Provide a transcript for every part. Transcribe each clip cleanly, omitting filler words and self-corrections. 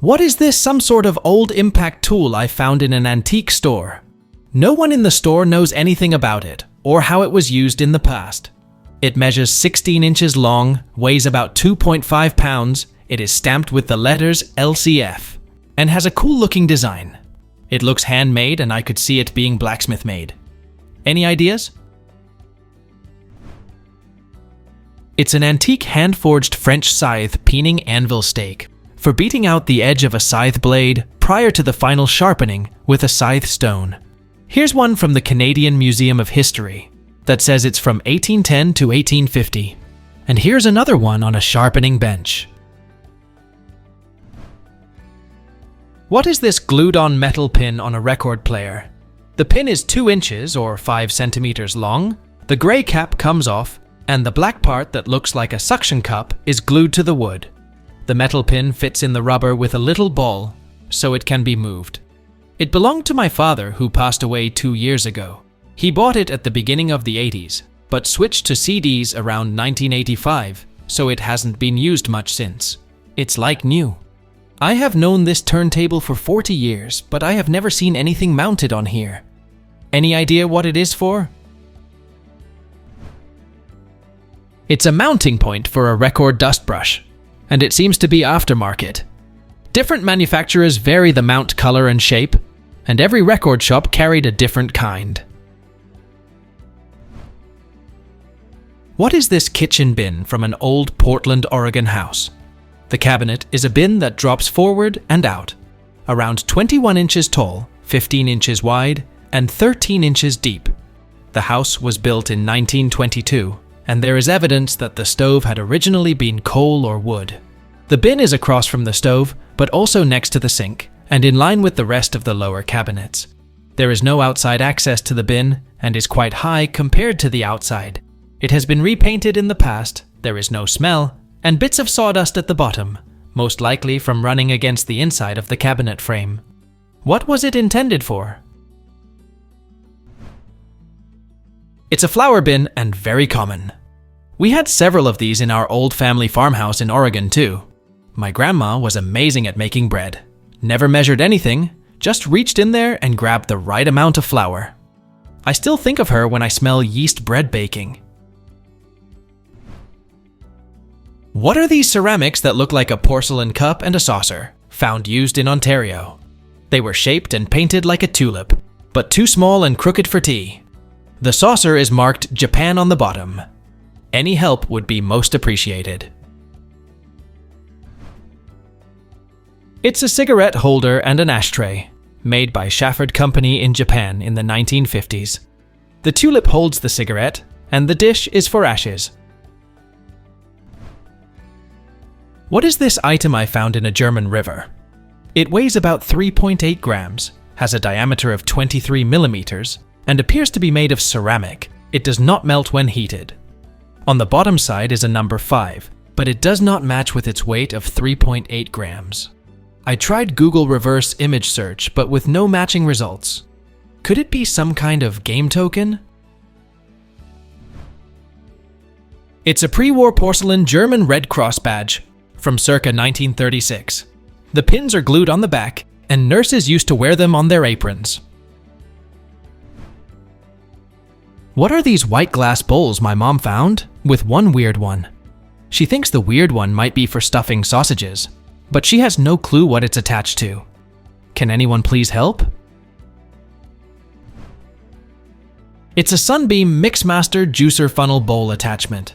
What is this? Some sort of old impact tool I found in an antique store. No one in the store knows anything about it or how it was used in the past. It measures 16 inches long, weighs about 2.5 pounds, it is stamped with the letters LCF, and has a cool looking design. It looks handmade and I could see it being blacksmith made. Any ideas? It's an antique hand-forged French scythe peening anvil stake for beating out the edge of a scythe blade prior to the final sharpening with a scythe stone. Here's one from the Canadian Museum of History that says it's from 1810 to 1850. And here's another one on a sharpening bench. What is this glued-on metal pin on a record player? The pin is 2 inches or 5 centimeters long, the gray cap comes off, and the black part that looks like a suction cup is glued to the wood. The metal pin fits in the rubber with a little ball, so it can be moved. It belonged to my father, who passed away 2 years ago. He bought it at the beginning of the 80s, but switched to CDs around 1985, so it hasn't been used much since. It's like new. I have known this turntable for 40 years, but I have never seen anything mounted on here. Any idea what it is for? It's a mounting point for a record dust brush, and it seems to be aftermarket. Different manufacturers vary the mount color and shape, and every record shop carried a different kind. What is this kitchen bin from an old Portland, Oregon house? The cabinet is a bin that drops forward and out, around 21 inches tall, 15 inches wide, and 13 inches deep. The house was built in 1922, and there is evidence that the stove had originally been coal or wood. The bin is across from the stove, but also next to the sink, and in line with the rest of the lower cabinets. There is no outside access to the bin, and is quite high compared to the outside. It has been repainted in the past, there is no smell, and bits of sawdust at the bottom, most likely from running against the inside of the cabinet frame. What was it intended for? It's a flour bin and very common. We had several of these in our old family farmhouse in Oregon too. My grandma was amazing at making bread. Never measured anything, just reached in there and grabbed the right amount of flour. I still think of her when I smell yeast bread baking. What are these ceramics that look like a porcelain cup and a saucer, found used in Ontario? They were shaped and painted like a tulip, but too small and crooked for tea. The saucer is marked Japan on the bottom. Any help would be most appreciated. It's a cigarette holder and an ashtray, made by Shafford Company in Japan in the 1950s. The tulip holds the cigarette, and the dish is for ashes. What is this item I found in a German river? It weighs about 3.8 grams, has a diameter of 23 millimeters, and appears to be made of ceramic. It does not melt when heated. On the bottom side is a number 5, but it does not match with its weight of 3.8 grams. I tried Google reverse image search, but with no matching results. Could it be some kind of game token? It's a pre-war porcelain German Red Cross badge from circa 1936. The pins are glued on the back, and nurses used to wear them on their aprons. What are these white glass bowls my mom found, with one weird one? She thinks the weird one might be for stuffing sausages, but she has no clue what it's attached to. Can anyone please help? It's a Sunbeam Mixmaster juicer funnel bowl attachment.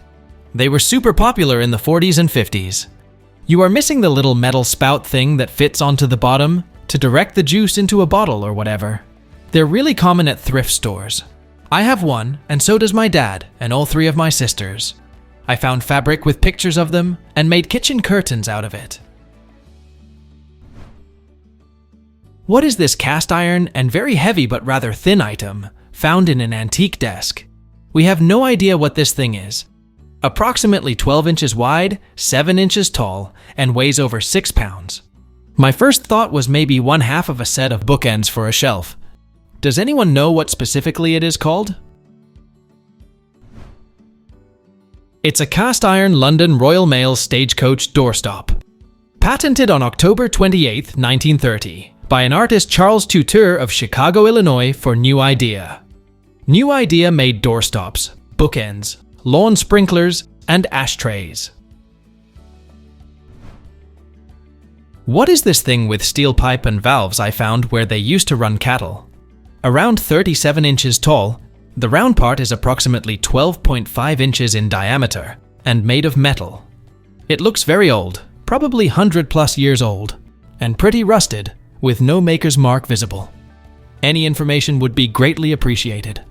They were super popular in the 40s and 50s. You are missing the little metal spout thing that fits onto the bottom to direct the juice into a bottle or whatever. They're really common at thrift stores. I have one, and so does my dad and all 3 of my sisters. I found fabric with pictures of them and made kitchen curtains out of it. What is this cast iron and very heavy but rather thin item found in an antique desk? We have no idea what this thing is. Approximately 12 inches wide, 7 inches tall, and weighs over 6 pounds. My first thought was maybe 1/2 of a set of bookends for a shelf. Does anyone know what specifically it is called? It's a cast-iron London Royal Mail stagecoach doorstop. Patented on October 28, 1930, by an artist Charles Tuteur of Chicago, Illinois for New Idea. New Idea made doorstops, bookends, lawn sprinklers, and ashtrays. What is this thing with steel pipe and valves I found where they used to run cattle? Around 37 inches tall, the round part is approximately 12.5 inches in diameter and made of metal. It looks very old, probably 100+ years old, and pretty rusted, with no maker's mark visible. Any information would be greatly appreciated.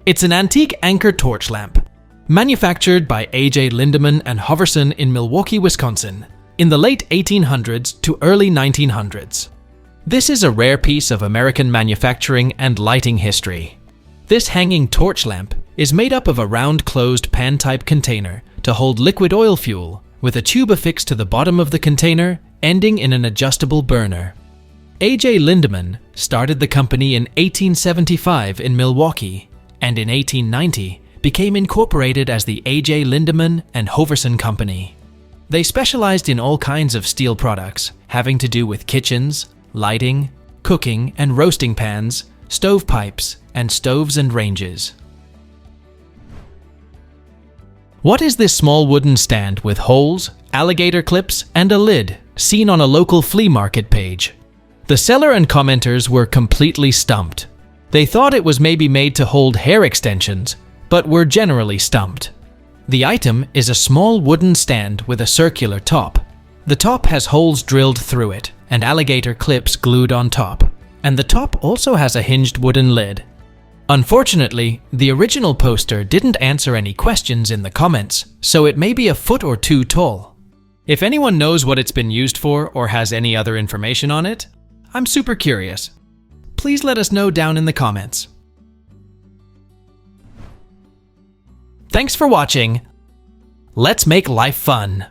It's an antique anchor torch lamp, manufactured by A.J. Lindemann and Hoverson in Milwaukee, Wisconsin, in the late 1800s to early 1900s. This is a rare piece of American manufacturing and lighting history. This hanging torch lamp is made up of a round closed pan-type container to hold liquid oil fuel, with a tube affixed to the bottom of the container, ending in an adjustable burner. A.J. Lindemann started the company in 1875 in Milwaukee, and in 1890 became incorporated as the A.J. Lindemann and Hoverson Company. They specialized in all kinds of steel products having to do with kitchens, lighting, cooking and roasting pans, stovepipes, and stoves and ranges. What is this small wooden stand with holes, alligator clips, and a lid seen on a local flea market page? The seller and commenters were completely stumped. They thought it was maybe made to hold hair extensions, but were generally stumped. The item is a small wooden stand with a circular top. The top has holes drilled through it and alligator clips glued on top, and the top also has a hinged wooden lid. Unfortunately, the original poster didn't answer any questions in the comments, so it may be a foot or two tall. If anyone knows what it's been used for or has any other information on it, I'm super curious. Please let us know down in the comments. Thanks for watching. Let's make life fun.